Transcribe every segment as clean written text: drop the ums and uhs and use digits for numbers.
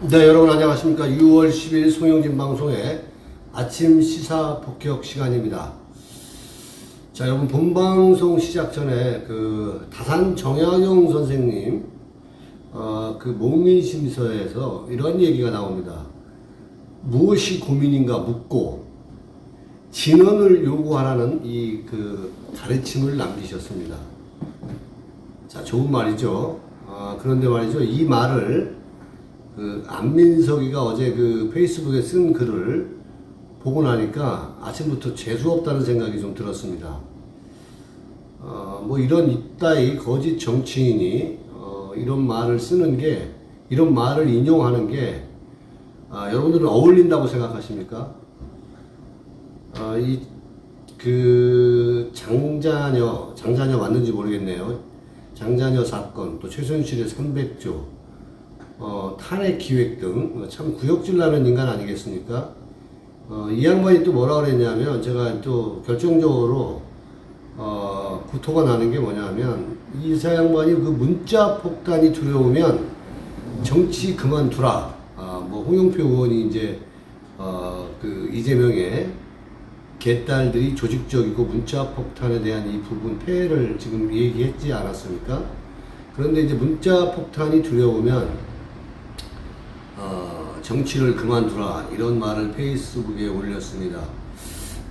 네, 여러분 안녕하십니까. 6월 10일 송영진 방송의 아침 시사 폭격 시간입니다. 자, 여러분 본방송 시작 전에 다산 정약용 선생님 그 목민심서에서 이런 얘기가 나옵니다. 무엇이 고민인가 묻고 진언을 요구하라는 가르침을 남기셨습니다. 자, 좋은 말이죠. 그런데 말이죠, 이 말을 안민석이가 어제 페이스북에 쓴 글을 보고 나니까 아침부터 재수없다는 생각이 좀 들었습니다. 뭐 이런 이따위 거짓 정치인이 이런 말을 쓰는 게, 이런 말을 인용하는 게 여러분들은 어울린다고 생각하십니까? 장자녀 맞는지 모르겠네요. 장자녀 사건, 또 최순실의 300조, 탄핵 기획 등 참 구역질 나는 인간 아니겠습니까? 이 양반이 또 뭐라 그랬냐면, 제가 또 결정적으로 구토가 나는 게 뭐냐면, 이사 양반이 문자 폭탄이 두려우면 정치 그만두라. 뭐 홍영표 의원이 이제 이재명의 개딸들이 조직적이고 문자 폭탄에 대한 이 부분 폐해를 지금 얘기했지 않았습니까? 그런데 이제 문자 폭탄이 두려우면 정치를 그만두라, 이런 말을 페이스북에 올렸습니다.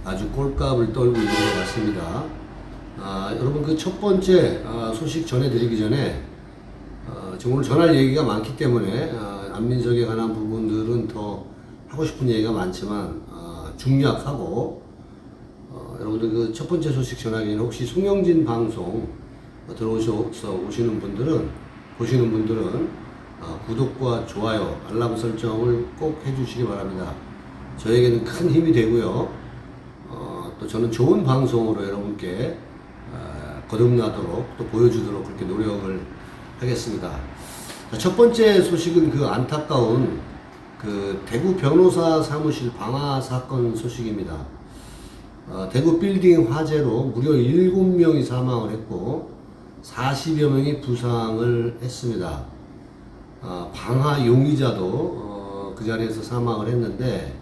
아주 꼴값을 떨고 있는 것 같습니다. 여러분 첫 번째 소식 전해드리기 전에 지금 오늘 전할 얘기가 많기 때문에 안민석에 관한 부분들은 더 하고 싶은 얘기가 많지만 중략하고, 여러분들 첫 번째 소식 전하기에는 혹시 송영진 방송 들어오셔서 보시는 분들은 구독과 좋아요, 알람 설정을 꼭 해주시기 바랍니다. 저에게는 큰 힘이 되고요. 또 저는 좋은 방송으로 여러분께 거듭나도록, 또 보여주도록 그렇게 노력을 하겠습니다. 첫 번째 소식은 안타까운 대구 변호사 사무실 방화 사건 소식입니다. 대구 빌딩 화재로 무려 7명이 사망을 했고 40여 명이 부상을 했습니다. 방화 용의자도 그 자리에서 사망을 했는데,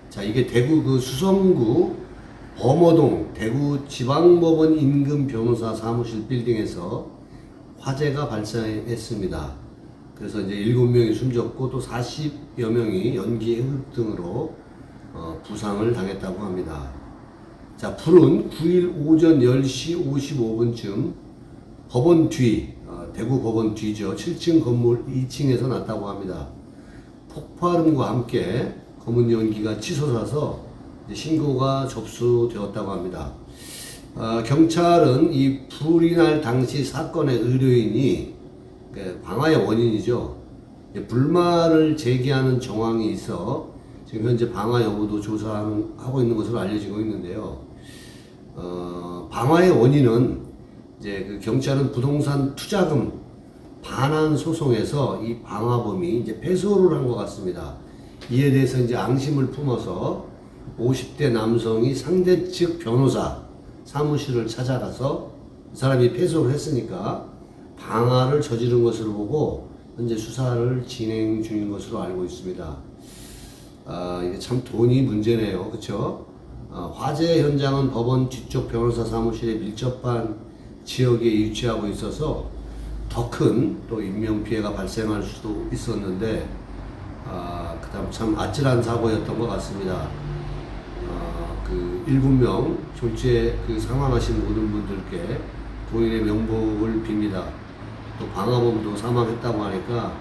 자, 이게 대구 수성구 범어동 대구지방법원 인근 변호사 사무실 빌딩에서 화재가 발생했습니다. 그래서 이제 7명이 숨졌고 또 40여 명이 연기 흡입 등으로 부상을 당했다고 합니다. 자, 불은 9일 오전 10시 55분쯤 법원 뒤, 대구 법원 뒤죠. 7층 건물 2층에서 났다고 합니다. 폭발음과 함께 검은 연기가 치솟아서 신고가 접수되었다고 합니다. 경찰은 이 불이 날 당시 사건의 의뢰인이 방화의 원인이죠. 불만을 제기하는 정황이 있어 지금 현재 방화 여부도 조사하고 있는 것으로 알려지고 있는데요. 방화의 원인은 이제 경찰은 부동산 투자금 반환 소송에서 이 방화범이 이제 패소를 한 것 같습니다. 이에 대해서 이제 앙심을 품어서 50대 남성이 상대 측 변호사 사무실을 찾아가서 이 사람이 패소를 했으니까 방화를 저지른 것으로 보고 현재 수사를 진행 중인 것으로 알고 있습니다. 이게 참 돈이 문제네요. 그렇죠? 화재 현장은 법원 뒤쪽 변호사 사무실에 밀접한 지역에 위치하고 있어서 더 큰 또 인명피해가 발생할 수도 있었는데, 그다음 참 아찔한 사고였던 것 같습니다. 7명 졸지에 사망하신 모든 분들께 고인의 명복을 빕니다. 또 방화범도 사망했다고 하니까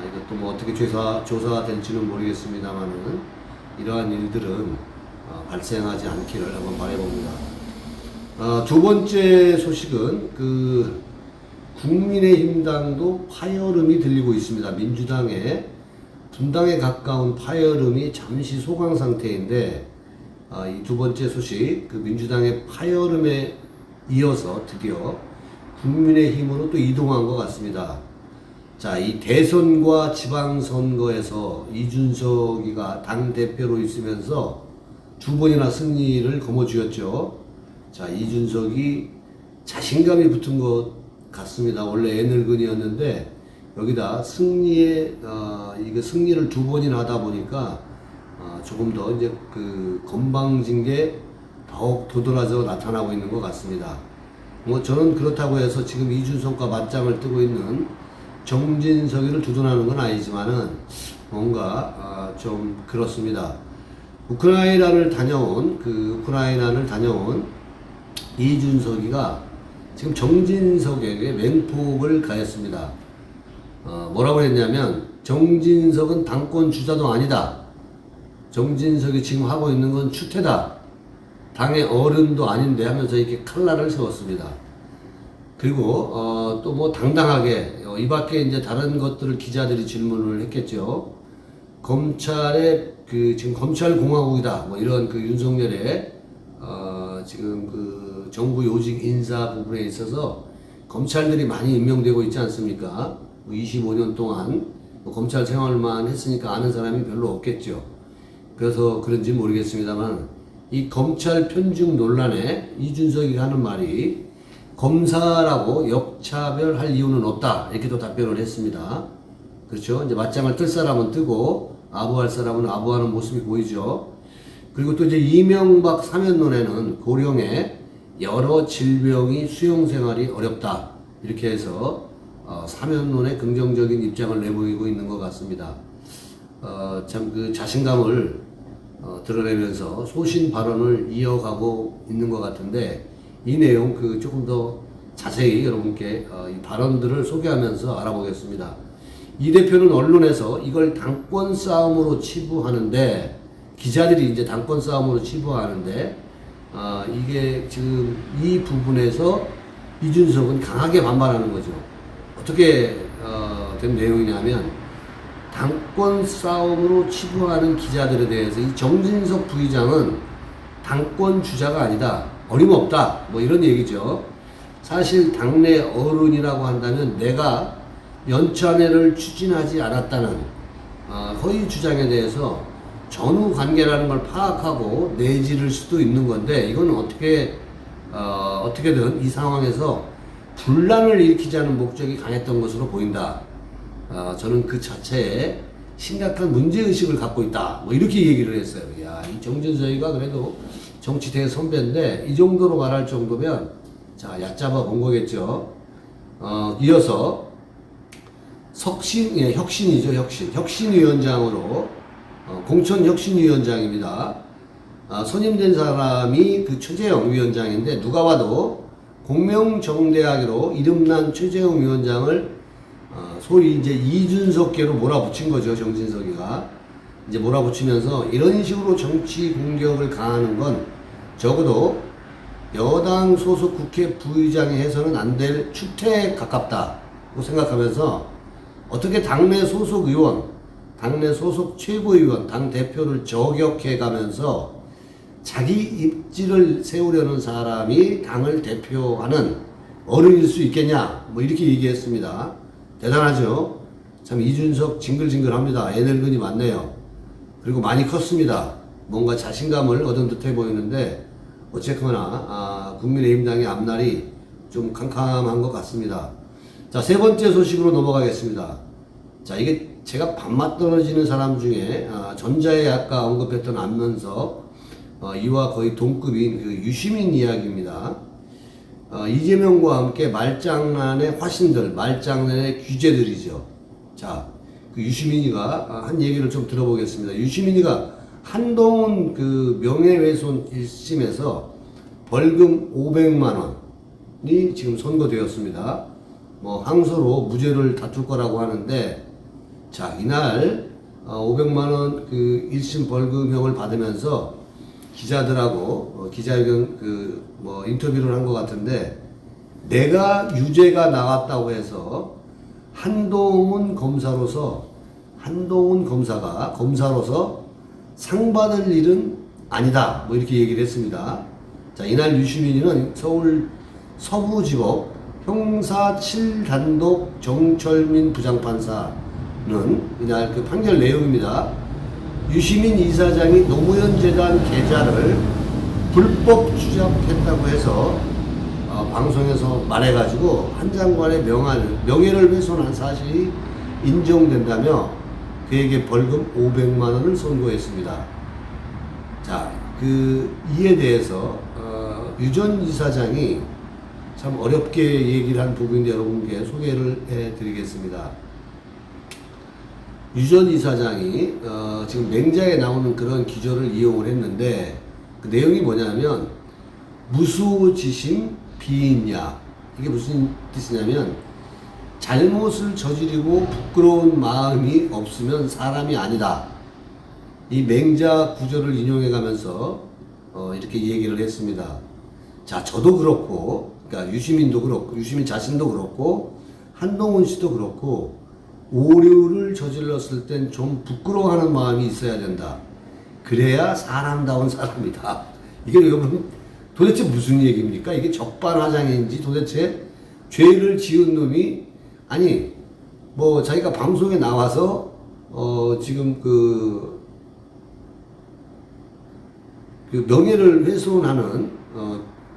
이것도 뭐 어떻게 조사가 될지는 모르겠습니다만은 이러한 일들은 발생하지 않기를 한번 바라봅니다. 두 번째 소식은 국민의힘당도 파열음이 들리고 있습니다. 민주당의 분당에 가까운 파열음이 잠시 소강 상태인데, 이 두 번째 소식, 민주당의 파열음에 이어서 드디어 국민의힘으로 또 이동한 것 같습니다. 자, 이 대선과 지방선거에서 이준석이가 당대표로 있으면서 두 번이나 승리를 거머쥐었죠. 자, 이준석이 자신감이 붙은 것 같습니다. 원래 애늙은이였는데 여기다 승리에 이게 승리를 두 번이나 하다 보니까 조금 더 이제 그 건방진 게 더욱 도드라져 나타나고 있는 것 같습니다. 뭐 저는 그렇다고 해서 지금 이준석과 맞짱을 뜨고 있는 정진석이를 두둔하는 건 아니지만은 뭔가 좀 그렇습니다. 우크라이나를 다녀온 이준석이가 지금 정진석에게 맹폭을 가했습니다. 뭐라고 했냐면 정진석은 당권 주자도 아니다. 정진석이 지금 하고 있는 건 추태다. 당의 어른도 아닌데 하면서 이렇게 칼날을 세웠습니다. 그리고 또 뭐 당당하게 이 밖에 이제 다른 것들을 기자들이 질문을 했겠죠. 검찰의 지금 검찰 공화국이다. 뭐 이런 윤석열의 지금 정부 요직 인사 부분에 있어서 검찰들이 많이 임명되고 있지 않습니까? 25년 동안 검찰 생활만 했으니까 아는 사람이 별로 없겠죠. 그래서 그런지 모르겠습니다만 이 검찰 편중 논란에 이준석이 하는 말이 검사라고 역차별할 이유는 없다. 이렇게 또 답변을 했습니다. 그렇죠. 이제 맞짱을 뜰 사람은 뜨고 아부할 사람은 아부하는 모습이 보이죠. 그리고 또 이제 이명박 사면론에는 고령의 여러 질병이 수용 생활이 어렵다. 이렇게 해서 사면론에 긍정적인 입장을 내보이고 있는 것 같습니다. 참 자신감을 드러내면서 소신 발언을 이어가고 있는 것 같은데 이 내용 조금 더 자세히 여러분께 이 발언들을 소개하면서 알아보겠습니다. 이 대표는 언론에서 이걸 당권 싸움으로 치부하는데 기자들이 이제 당권 싸움으로 치부하는데 이게 지금 이 부분에서 이준석은 강하게 반발하는 거죠. 어떻게 된 내용이냐면 당권 싸움으로 치부하는 기자들에 대해서 이 정진석 부의장은 당권 주자가 아니다. 어림없다. 뭐 이런 얘기죠. 사실 당내 어른이라고 한다면 내가 연찬회를 추진하지 않았다는 허위 주장에 대해서 전후 관계라는 걸 파악하고 내지를 수도 있는 건데 이건 어떻게든 이 상황에서 분란을 일으키자는 목적이 강했던 것으로 보인다. 저는 그 자체에 심각한 문제의식을 갖고 있다. 뭐 이렇게 얘기를 했어요. 야, 이 정진석이가 그래도 정치 대선배인데 이 정도로 말할 정도면 자, 얕잡아 본 거겠죠. 이어서 혁신이죠, 혁신. 혁신위원장으로 공천혁신위원장입니다. 선임된 사람이 최재형 위원장인데 누가 봐도 공명정대하기로 이름난 최재형 위원장을 소위 이제 이준석계로 몰아붙인 거죠, 정진석이가. 이제 몰아붙이면서 이런 식으로 정치 공격을 가하는 건 적어도 여당 소속 국회 부의장이 해서는 안 될 추태에 가깝다고 생각하면서 어떻게 당내 소속 의원, 당내 소속 최고위원, 당대표를 저격해 가면서 자기 입지를 세우려는 사람이 당을 대표하는 어른일 수 있겠냐, 뭐 이렇게 얘기했습니다. 대단하죠? 참 이준석 징글징글합니다. 애늙은이 많네요. 그리고 많이 컸습니다. 뭔가 자신감을 얻은 듯해 보이는데 어쨌거나 국민의힘당의 앞날이 좀 캄캄한 것 같습니다. 자, 세 번째 소식으로 넘어가겠습니다. 자, 이게 제가 밥맛 떨어지는 사람 중에 전자에 아까 언급했던 안면석 이와 거의 동급인 유시민 이야기입니다. 이재명과 함께 말장난의 화신들, 말장난의 규제들이죠. 자, 유시민이가 한 얘기를 좀 들어보겠습니다. 유시민이가 한동훈 명예훼손 1심에서 벌금 500만 원이 지금 선고되었습니다. 뭐 항소로 무죄를 다툴 거라고 하는데, 자, 이날 500만 원 1심 벌금형을 받으면서 기자들하고 기자회견 인터뷰를 한 것 같은데, 내가 유죄가 나왔다고 해서 한동훈 검사가 검사로서 상 받을 일은 아니다. 뭐 이렇게 얘기를 했습니다. 자, 이날 유시민이는 서울 서부지법 형사 7단독 정철민 부장판사는 이날 판결 내용입니다. 유시민 이사장이 노무현 재단 계좌를 불법 추적했다고 해서 방송에서 말해가지고 한 장관의 명예를 훼손한 사실이 인정된다며 그에게 벌금 500만 원을 선고했습니다. 자, 이에 대해서 유 전 이사장이 참 어렵게 얘기를 한 부분인데 여러분께 소개를 해드리겠습니다. 유 전 이사장이 지금 맹자에 나오는 그런 기조를 이용을 했는데 그 내용이 뭐냐면 무소지심 비인야, 이게 무슨 뜻이냐면 잘못을 저지르고 부끄러운 마음이 없으면 사람이 아니다. 이 맹자 구절을 인용해 가면서 이렇게 얘기를 했습니다. 자, 저도 그렇고, 그러니까 유시민도 그렇고, 유시민 자신도 그렇고, 한동훈 씨도 그렇고, 오류를 저질렀을 땐 좀 부끄러워하는 마음이 있어야 된다. 그래야 사람다운 사람이다. 이게 여러분 도대체 무슨 얘기입니까? 이게 적반하장인지 도대체 죄를 지은 놈이 아니 뭐 자기가 방송에 나와서 지금 그 명예를 훼손하는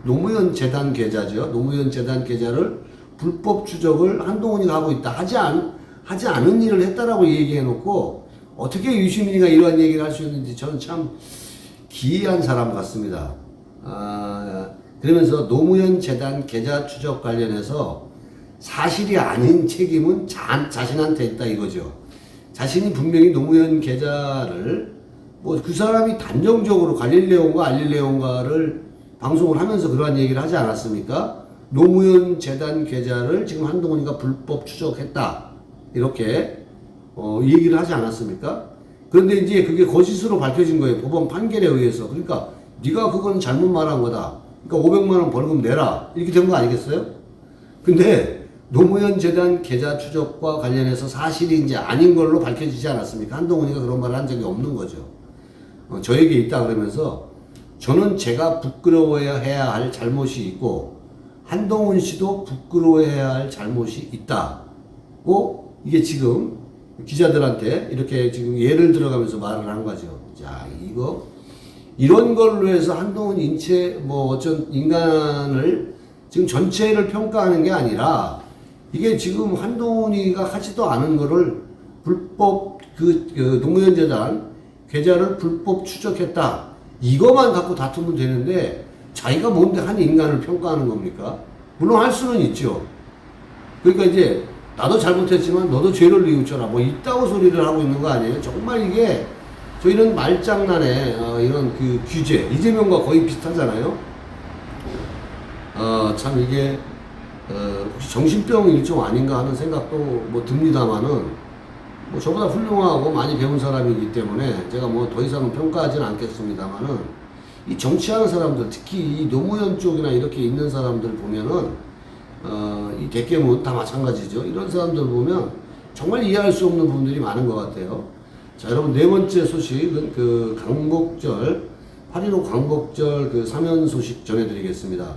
노무현 재단 계좌죠. 노무현 재단 계좌를 불법 추적을 한동훈이가 하고 있다. 하지 않은 일을 했다라고 얘기해 놓고 어떻게 유시민이가 이러한 얘기를 할 수 있는지 저는 참 기이한 사람 같습니다. 그러면서 노무현 재단 계좌 추적 관련해서 사실이 아닌 책임은 자신한테 있다 이거죠. 자신이 분명히 노무현 계좌를 뭐 그 사람이 단정적으로 갈릴레오인가 알릴레오인가를 방송을 하면서 그러한 얘기를 하지 않았습니까? 노무현 재단 계좌를 지금 한동훈이가 불법 추적했다. 이렇게 얘기를 하지 않았습니까? 그런데 이제 그게 거짓으로 밝혀진 거예요. 법원 판결에 의해서. 그러니까 네가 그건 잘못 말한 거다. 그러니까 500만 원 벌금 내라. 이렇게 된 거 아니겠어요? 근데 노무현 재단 계좌 추적과 관련해서 사실이 이제 아닌 걸로 밝혀지지 않았습니까? 한동훈이가 그런 말을 한 적이 없는 거죠. 저에게 있다 그러면서 저는 제가 부끄러워해야 할 잘못이 있고 한동훈 씨도 부끄러워해야 할 잘못이 있다고 이게 지금 기자들한테 이렇게 지금 예를 들어가면서 말을 한 거죠. 자, 이런 걸로 해서 한동훈 인체 뭐 어쩐 인간을 지금 전체를 평가하는 게 아니라 이게 지금 한동훈이가 하지도 않은 거를 불법 노무현 재단 계좌를 불법 추적했다. 이거만 갖고 다투면 되는데 자기가 뭔데 한 인간을 평가하는 겁니까? 물론 할 수는 있죠. 그러니까 이제 나도 잘못했지만 너도 죄를 뉘우쳐라. 뭐 이따고 소리를 하고 있는 거 아니에요? 정말 이게 저희는 말장난에 이런 그 규제 이재명과 거의 비슷하잖아요. 참 이게 혹시 정신병 일종 아닌가 하는 생각도 뭐 듭니다만은 뭐 저보다 훌륭하고 많이 배운 사람이기 때문에 제가 뭐 더 이상은 평가하지는 않겠습니다만은 이 정치하는 사람들 특히 이 노무현 쪽이나 이렇게 있는 사람들 보면은 이 대깨문 다 마찬가지죠. 이런 사람들 보면 정말 이해할 수 없는 부분들이 많은 것 같아요. 자, 여러분 네 번째 소식은 그 광복절 8.15 광복절 그 사면 소식 전해드리겠습니다.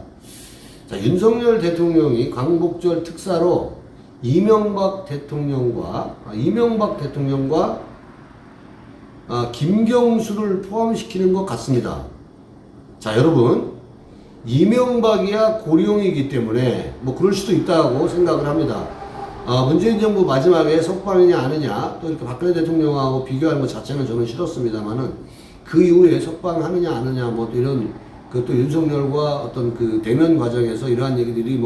자, 윤석열 대통령이 광복절 특사로 이명박 대통령과 김경수를 포함시키는 것 같습니다. 자, 여러분 이명박이야 고령이기 때문에 뭐 그럴 수도 있다고 생각을 합니다. 문재인 정부 마지막에 석방이냐 아니냐 또 이렇게 박근혜 대통령하고 비교하는 것 자체는 저는 싫었습니다만은 그 이후에 석방하느냐 아느냐 뭐 이런 또 윤석열과 어떤 그 대면 과정에서 이러한 얘기들이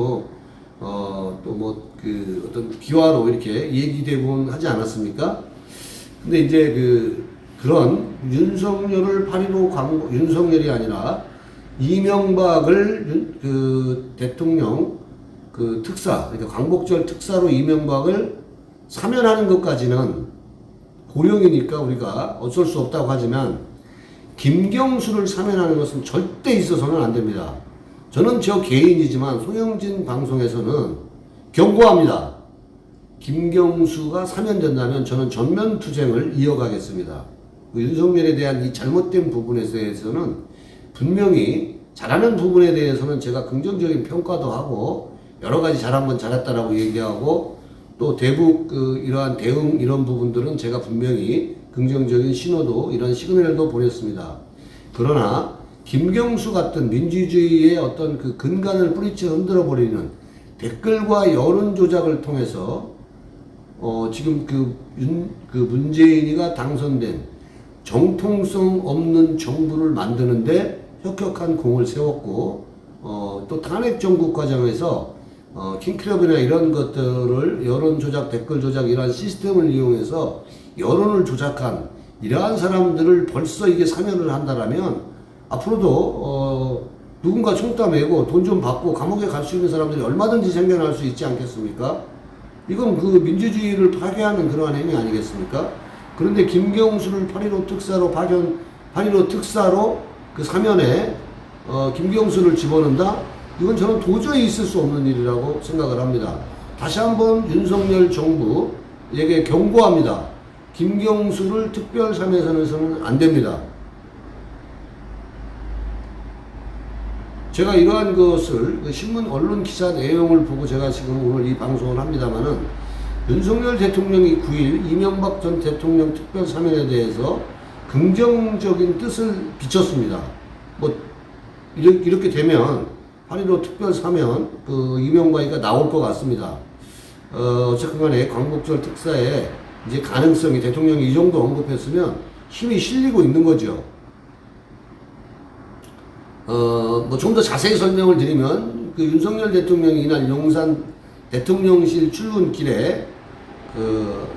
어떤 비화로 이렇게 얘기되곤 하지 않았습니까? 근데 이제 그런 윤석열을 8.15 윤석열이 아니라 이명박을 대통령 특사, 그러니까 광복절 특사로 이명박을 사면하는 것까지는 고령이니까 우리가 어쩔 수 없다고 하지만 김경수를 사면하는 것은 절대 있어서는 안 됩니다. 저는 저 개인이지만 송영진 방송에서는 경고합니다. 김경수가 사면된다면 저는 전면 투쟁을 이어가겠습니다. 윤석열에 대한 이 잘못된 부분에 대해서는 분명히 잘하는 부분에 대해서는 제가 긍정적인 평가도 하고 여러 가지 잘한 건 잘했다라고 얘기하고 또 대북 이러한 대응 이런 부분들은 제가 분명히 긍정적인 신호도 이런 시그널도 보냈습니다. 그러나 김경수 같은 민주주의의 어떤 그 근간을 뿌리쳐 흔들어 버리는 댓글과 여론 조작을 통해서 지금 그 문재인이가 당선된 정통성 없는 정부를 만드는데 혁혁한 공을 세웠고, 또 탄핵 정국 과정에서 킹클럽이나 이런 것들을 여론 조작, 댓글 조작 이러한 시스템을 이용해서 여론을 조작한 이러한 사람들을 벌써 이게 사면을 한다라면 앞으로도 누군가 총따 매고 돈 좀 받고 감옥에 갈 수 있는 사람들이 얼마든지 생겨날 수 있지 않겠습니까? 이건 그 민주주의를 파괴하는 그러한 행위 아니겠습니까? 그런데 김경수를 8.15 특사로 8.15 특사로 그 사면에 김경수를 집어넣는다? 이건 저는 도저히 있을 수 없는 일이라고 생각을 합니다. 다시 한번 윤석열 정부에게 경고합니다. 김경수를 특별 사면에서는 안 됩니다. 제가 이러한 것을 신문 언론 기사 내용을 보고 제가 지금 오늘 이 방송을 합니다만은 윤석열 대통령이 9일 이명박 전 대통령 특별 사면에 대해서 긍정적인 뜻을 비췄습니다. 뭐 이렇게 되면 8.15 특별 사면 이명박이가 나올 것 같습니다. 어쨌든 간에 광복절 특사에 이제 가능성이 대통령이 이 정도 언급했으면 힘이 실리고 있는 거죠. 뭐 좀 더 자세히 설명을 드리면 그 윤석열 대통령이 이날 용산 대통령실 출근길에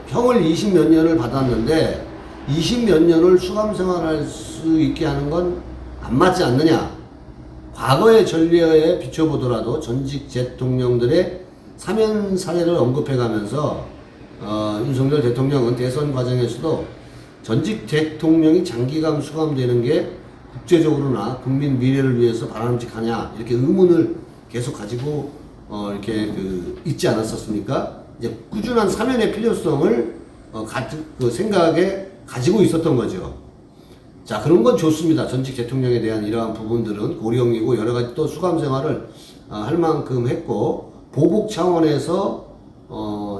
형을 20몇 년을 받았는데 20몇 년을 수감 생활할 수 있게 하는 건 안 맞지 않느냐. 과거의 전례에 비춰보더라도 전직 대통령들의 사면 사례를 언급해가면서 윤석열 대통령은 대선 과정에서도 전직 대통령이 장기간 수감되는 게 국제적으로나 국민 미래를 위해서 바람직하냐 이렇게 의문을 계속 가지고 이렇게 있지 않았었습니까? 이제 꾸준한 사면의 필요성을 생각에 가지고 있었던 거죠. 자, 그런 건 좋습니다. 전직 대통령에 대한 이러한 부분들은 고령이고 여러 가지 또 수감 생활을 할 만큼 했고 보복 차원에서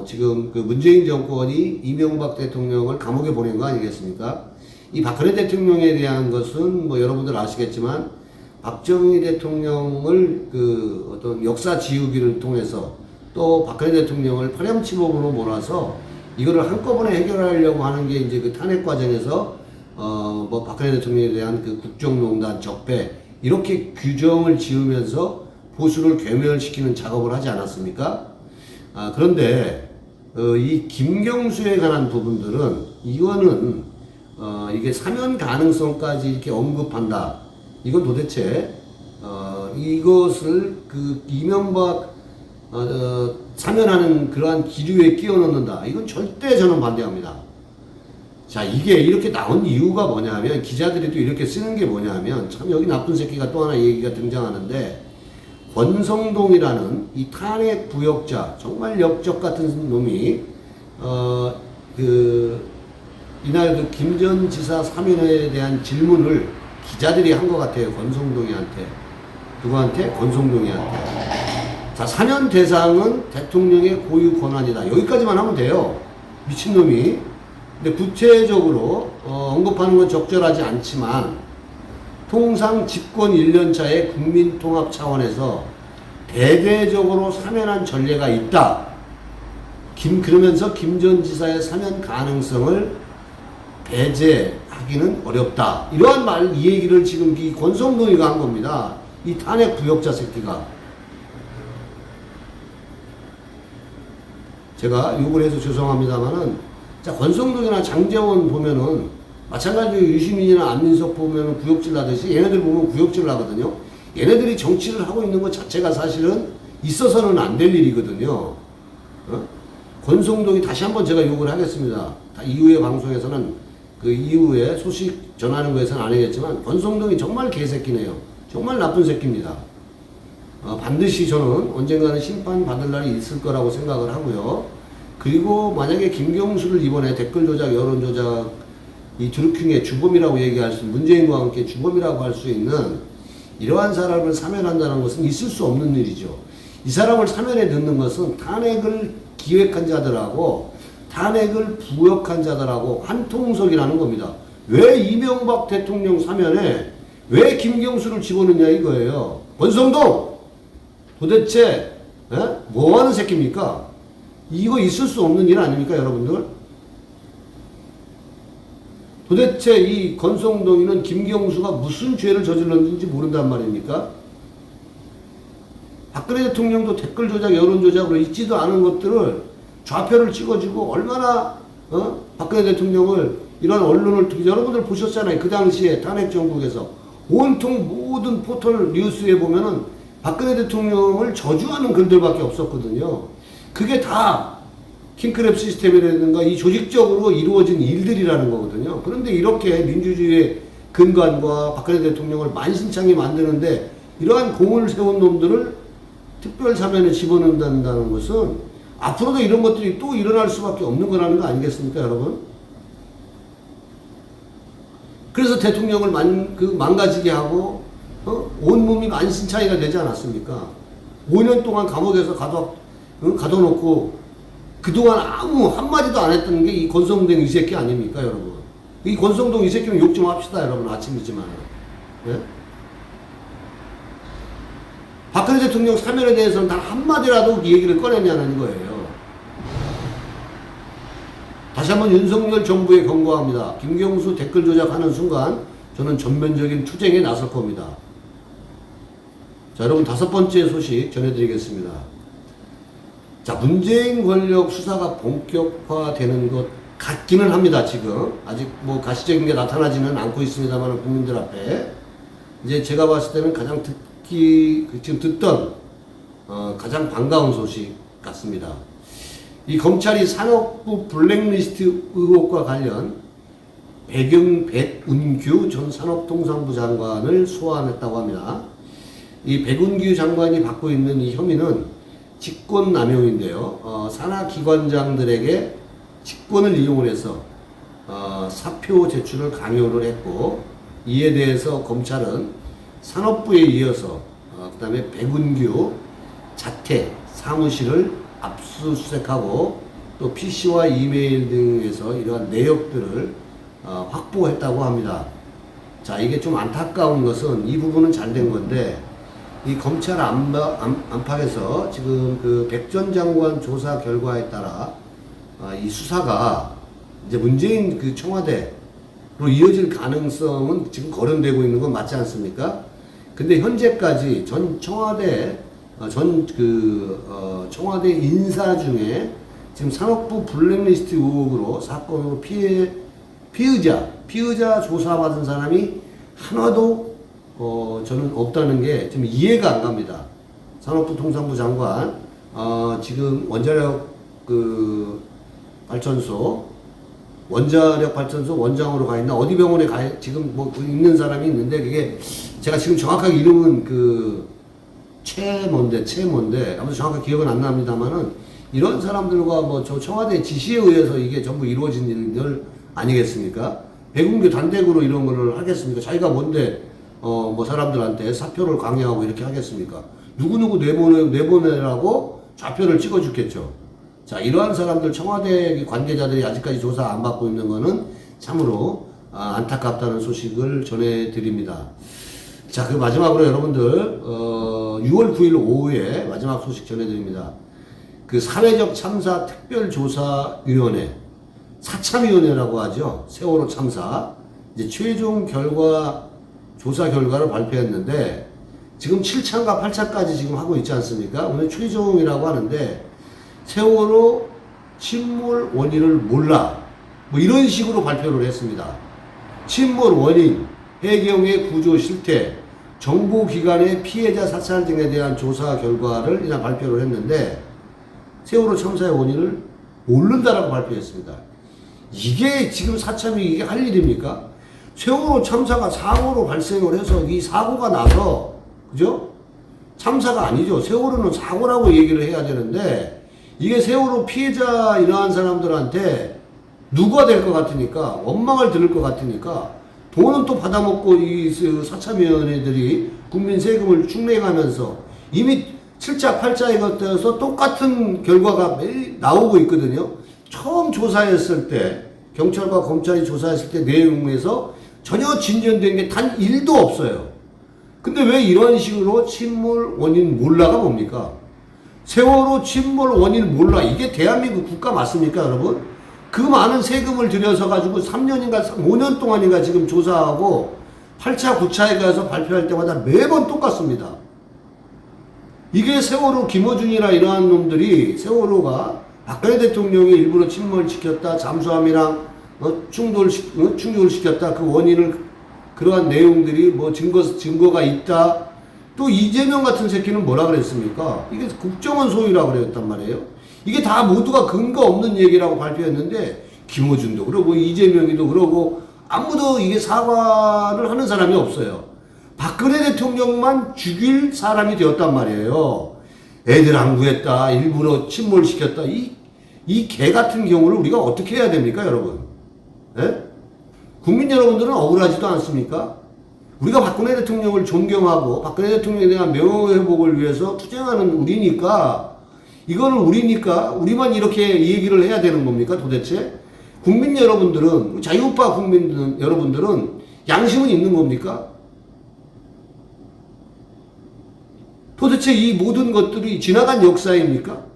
지금 그 문재인 정권이 이명박 대통령을 감옥에 보낸 거 아니겠습니까? 이 박근혜 대통령에 대한 것은 뭐 여러분들 아시겠지만 박정희 대통령을 어떤 역사 지우기를 통해서 또 박근혜 대통령을 파렴치범으로 몰아서 이거를 한꺼번에 해결하려고 하는 게 이제 그 탄핵 과정에서 뭐 박근혜 대통령에 대한 그 국정농단 적폐 이렇게 규정을 지으면서 보수를 괴멸시키는 작업을 하지 않았습니까? 그런데 이 김경수에 관한 부분들은 이거는 이게 사면 가능성까지 이렇게 언급한다. 이건 도대체 이것을 그 이명박 사면하는 그러한 기류에 끼워 넣는다. 이건 절대 저는 반대합니다. 자, 이게 이렇게 나온 이유가 뭐냐면 기자들이 또 이렇게 쓰는 게 뭐냐면 참 여기 나쁜 새끼가 또 하나 얘기가 등장하는데 권성동이라는 이 탄핵 부역자 정말 역적 같은 놈이 이날 그 김 전 지사 사면에 대한 질문을 기자들이 한 것 같아요. 권성동이한테. 누구한테? 권성동이한테. 자, 사면 대상은 대통령의 고유 권한이다. 여기까지만 하면 돼요. 미친놈이. 근데 구체적으로 언급하는 건 적절하지 않지만 통상 집권 1년차의 국민통합 차원에서 대대적으로 사면한 전례가 있다. 그러면서 김 전 지사의 사면 가능성을 배제하기는 어렵다. 이러한 이 얘기를 지금 이 권성동이가 한 겁니다. 이 탄핵 부역자 새끼가. 제가 욕을 해서 죄송합니다만은 자, 권성동이나 장제원 보면은 마찬가지로 유시민이나 안민석 보면은 구역질 하듯이 얘네들 보면 구역질 하거든요. 얘네들이 정치를 하고 있는 것 자체가 사실은 있어서는 안 될 일이거든요. 권성동이 다시 한번 제가 욕을 하겠습니다. 이후의 방송에서는 그 이후에 소식 전하는 거에서는 안 하겠지만 권성동이 정말 개새끼네요. 정말 나쁜 새끼입니다. 반드시 저는 언젠가는 심판받을 날이 있을 거라고 생각을 하고요. 그리고 만약에 김경수를 이번에 댓글 조작, 여론 조작, 이 드루킹의 주범이라고 얘기할 수 있는, 문재인과 함께 주범이라고 할 수 있는 이러한 사람을 사면한다는 것은 있을 수 없는 일이죠. 이 사람을 사면에 넣는 것은 탄핵을 기획한 자들하고 탄핵을 부역한 자들하고 한통속이라는 겁니다. 왜 이명박 대통령 사면에 왜 김경수를 집어넣냐 이거예요. 권성동! 도대체 뭐 하는 새끼입니까? 이거 있을 수 없는 일 아닙니까, 여러분들? 도대체 이 권성동이는 김경수가 무슨 죄를 저질렀는지 모른단 말입니까? 박근혜 대통령도 댓글 조작, 여론 조작으로 있지도 않은 것들을 좌표를 찍어주고 얼마나 박근혜 대통령을 이런 언론을 여러분들 보셨잖아요. 그 당시에 탄핵 정국에서 온통 모든 포털 뉴스에 보면은 박근혜 대통령을 저주하는 글들밖에 없었거든요. 그게 다 킹크랩 시스템이라든가 이 조직적으로 이루어진 일들이라는 거거든요. 그런데 이렇게 민주주의의 근간과 박근혜 대통령을 만신창이 만드는데 이러한 공을 세운 놈들을 특별 사면에 집어넣는다는 것은 앞으로도 이런 것들이 또 일어날 수밖에 없는 거라는 거 아니겠습니까, 여러분? 그래서 대통령을 망가지게 하고 온몸이 만신창이가 되지 않았습니까? 5년 동안 감옥에서 가둬놓고 그동안 아무 한마디도 안 했던 게 이 권성동 이 새끼 아닙니까, 여러분? 이 권성동 이 새끼는 욕 좀 합시다, 여러분. 아침이지만. 예? 박근혜 대통령 사면에 대해서는 단 한마디라도 이 얘기를 꺼냈냐는 거예요. 다시 한번 윤석열 정부에 경고합니다. 김경수 댓글 조작하는 순간 저는 전면적인 투쟁에 나설 겁니다. 자, 여러분 5번째 소식 전해드리겠습니다. 자, 문재인 권력 수사가 본격화되는 것 같기는 합니다, 지금. 아직 뭐 가시적인 게 나타나지는 않고 있습니다만, 국민들 앞에. 이제 제가 봤을 때는 가장 지금 듣던, 가장 반가운 소식 같습니다. 이 검찰이 산업부 블랙리스트 의혹과 관련 백운규 전 산업통상부 장관을 소환했다고 합니다. 이 백운규 장관이 받고 있는 이 혐의는 직권남용인데요. 산하기관장들에게 직권을 이용해서 사표 제출을 강요를 했고, 이에 대해서 검찰은 산업부에 이어서 그 다음에 백운규 자택 사무실을 압수수색하고 또 PC와 이메일 등에서 이러한 내역들을 확보했다고 합니다. 자, 이게 좀 안타까운 것은 이 부분은 잘 된 건데, 이 검찰 안팎에서 지금 그 백 전 장관 조사 결과에 따라 이 수사가 이제 문재인 그 청와대로 이어질 가능성은 지금 거론되고 있는 건 맞지 않습니까? 근데 현재까지 전 청와대 청와대 인사 중에 지금 산업부 블랙리스트 의혹으로 사건으로 피의자 조사받은 사람이 하나도 저는 없다는 게 지금 이해가 안 갑니다. 산업부 통상부 장관, 지금 원자력 발전소 원장으로 가 있나, 어디 병원에 지금 뭐 있는 사람이 있는데, 그게 제가 지금 정확하게 이름은 최뭔데, 아무튼 정확하게 기억은 안 납니다만은, 이런 사람들과 뭐 저 청와대 지시에 의해서 이게 전부 이루어진 일들 아니겠습니까? 백운규 단독으로 이런 거를 하겠습니까? 자기가 뭔데, 뭐 사람들한테 사표를 강요하고 이렇게 하겠습니까? 누구누구 내보내라고 좌표를 찍어주겠죠. 자, 이러한 사람들, 청와대 관계자들이 아직까지 조사 안 받고 있는 거는 참으로 안타깝다는 소식을 전해드립니다. 자, 그 마지막으로 여러분들, 6월 9일 오후에 마지막 소식 전해드립니다. 그 사회적 참사 특별조사위원회, 사참위원회라고 하죠. 세월호 참사. 이제 최종 조사 결과를 발표했는데, 지금 7차인가 8차까지 지금 하고 있지 않습니까? 오늘 최종이라고 하는데, 세월호 침몰 원인을 몰라, 뭐 이런 식으로 발표를 했습니다. 침몰 원인, 해경의 구조 실태, 정보기관의 피해자 사찰 등에 대한 조사 결과를 이날 발표를 했는데, 세월호 참사의 원인을 모른다라고 발표했습니다. 이게 지금 사참이 이게 할 일입니까? 세월호 참사가 사고로 발생을 해서 이 사고가 나서, 그죠? 참사가 아니죠. 세월호는 사고라고 얘기를 해야 되는데, 이게 세월호 피해자 이러한 사람들한테 누가 될 것 같으니까, 원망을 들을 것 같으니까, 돈은 또 받아먹고 이 사참위원회들이 국민 세금을 축내가면서 이미 7차, 8차 이것들에서 똑같은 결과가 매일 나오고 있거든요. 처음 조사했을 때, 경찰과 검찰이 조사했을 때 내용에서 전혀 진전된 게 단 1도 없어요. 근데 왜 이런 식으로 침몰 원인 몰라가 뭡니까? 세월호 침몰 원인을 몰라. 이게 대한민국 국가 맞습니까, 여러분? 그 많은 세금을 들여서 가지고 3년인가 5년 동안인가 지금 조사하고 8차, 9차에 가서 발표할 때마다 매번 똑같습니다. 이게 세월호 김어준이나 이러한 놈들이 세월호가 박근혜 대통령이 일부러 침몰시켰다, 잠수함이랑 충돌을 시켰다, 그 원인을 그러한 내용들이 뭐 증거가 있다. 또 이재명 같은 새끼는 뭐라 그랬습니까? 이게 국정원 소유라고 그랬단 말이에요. 이게 다 모두가 근거 없는 얘기라고 발표했는데 김어준도 그러고 이재명이도 그러고 아무도 이게 사과를 하는 사람이 없어요. 박근혜 대통령만 죽일 사람이 되었단 말이에요. 애들 안 구했다, 일부러 침몰시켰다. 이 개 같은 경우를 우리가 어떻게 해야 됩니까, 여러분? 예? 국민 여러분들은 억울하지도 않습니까? 우리가 박근혜 대통령을 존경하고 박근혜 대통령에 대한 명예회복을 위해서 투쟁하는 우리니까, 이거는 우리만 이렇게 얘기를 해야 되는 겁니까, 도대체? 국민 여러분들은, 자유우파 국민 여러분들은 양심은 있는 겁니까? 도대체 이 모든 것들이 지나간 역사입니까?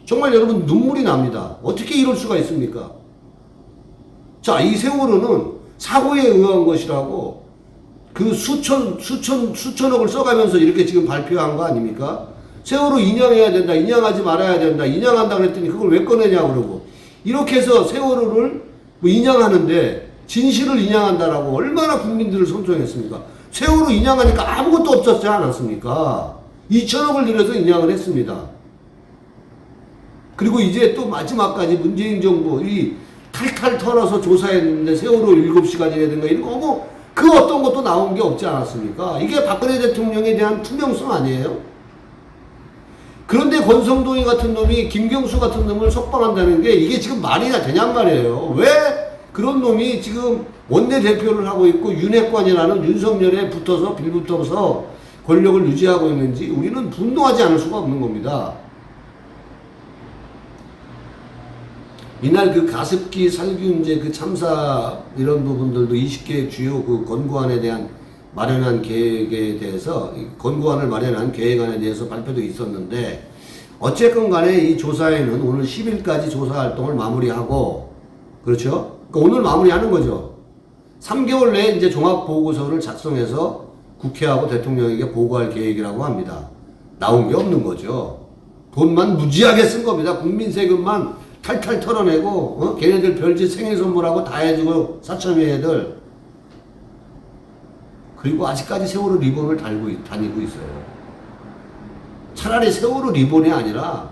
정말 여러분 눈물이 납니다. 어떻게 이럴 수가 있습니까? 자, 이 세월호는 사고에 의한 것이라고 그 수천억을 써가면서 이렇게 지금 발표한 거 아닙니까? 세월호 인양해야 된다, 인양하지 말아야 된다, 인양한다 그랬더니 그걸 왜 꺼내냐고 그러고, 이렇게 해서 세월호를 뭐 인양하는데 진실을 인양한다라고 얼마나 국민들을 선동했습니까? 세월호 인양하니까 아무것도 없었지 않았습니까? 2천억을 들여서 인양을 했습니다. 그리고 이제 또 마지막까지 문재인 정부 이 탈탈 털어서 조사했는데 세월호 7시간이라든가 이런 거 뭐 그 어떤 것도 나온 게 없지 않았습니까? 이게 박근혜 대통령에 대한 투명성 아니에요? 그런데 권성동이 같은 놈이 김경수 같은 놈을 석방한다는 게 이게 지금 말이 되냔 말이에요. 왜 그런 놈이 지금 원내대표를 하고 있고 윤핵관이라는 윤석열에 빌붙어서 권력을 유지하고 있는지 우리는 분노하지 않을 수가 없는 겁니다. 이날 그 가습기 살균제 그 참사 이런 부분들도 20개 주요 그 권고안에 대한 마련한 계획에 대해서, 권고안을 마련한 계획안에 대해서 발표도 있었는데, 어쨌건 간에 이 조사에는 오늘 10일까지 조사 활동을 마무리하고, 그렇죠? 그러니까 오늘 마무리하는 거죠. 3개월 내에 이제 종합보고서를 작성해서 국회하고 대통령에게 보고할 계획이라고 합니다. 나온 게 없는 거죠. 돈만 무지하게 쓴 겁니다. 국민 세금만 탈탈 털어내고, 걔네들 별짓 생일 선물하고 다 해주고, 사참위 애들. 그리고 아직까지 세월호 리본을 다니고 있어요. 차라리 세월호 리본이 아니라,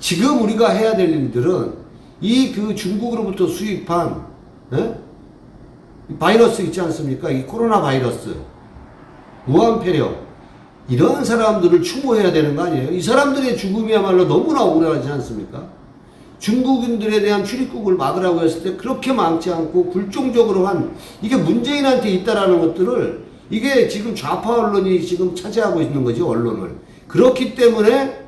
지금 우리가 해야 될 일들은, 이 그 중국으로부터 수입한, 바이러스 있지 않습니까? 이 코로나 바이러스. 우한 폐렴. 이런 사람들을 추모해야 되는 거 아니에요? 이 사람들의 죽음이야말로 너무나 억울하지 않습니까? 중국인들에 대한 출입국을 막으라고 했을 때 그렇게 많지 않고 굴종적으로 이게 문재인한테 있다라는 것들을, 이게 지금 좌파 언론이 지금 차지하고 있는 거지, 언론을. 그렇기 때문에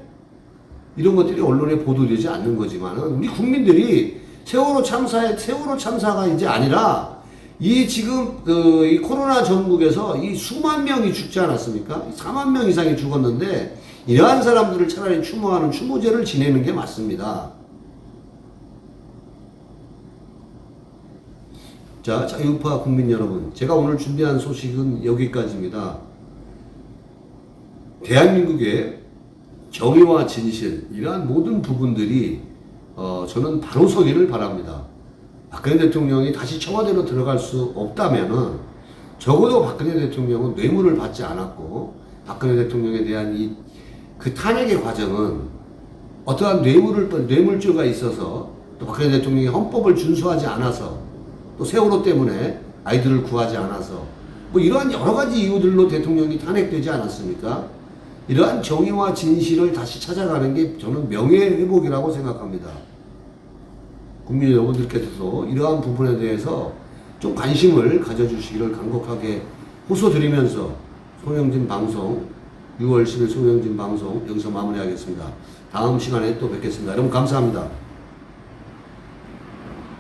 이런 것들이 언론에 보도되지 않는 거지만은, 우리 국민들이 세월호 참사가 이제 아니라, 이 지금 이 코로나 전국에서 이 수만 명이 죽지 않았습니까? 4만 명 이상이 죽었는데, 이러한 사람들을 차라리 추모하는 추모제를 지내는 게 맞습니다. 자, 자유우파 국민 여러분, 제가 오늘 준비한 소식은 여기까지입니다. 대한민국의 정의와 진실, 이러한 모든 부분들이 저는 바로 서기를 바랍니다. 박근혜 대통령이 다시 청와대로 들어갈 수 없다면은, 적어도 박근혜 대통령은 뇌물을 받지 않았고, 박근혜 대통령에 대한 그 탄핵의 과정은 어떠한 뇌물죄가 있어서, 또 박근혜 대통령이 헌법을 준수하지 않아서, 또 세월호 때문에 아이들을 구하지 않아서, 뭐 이러한 여러 가지 이유들로 대통령이 탄핵되지 않았습니까? 이러한 정의와 진실을 다시 찾아가는 게 저는 명예회복이라고 생각합니다. 국민 여러분들께서도 이러한 부분에 대해서 좀 관심을 가져주시기를 간곡하게 호소드리면서, 송영진 방송, 6월 10일 송영진 방송 여기서 마무리하겠습니다. 다음 시간에 또 뵙겠습니다. 여러분 감사합니다.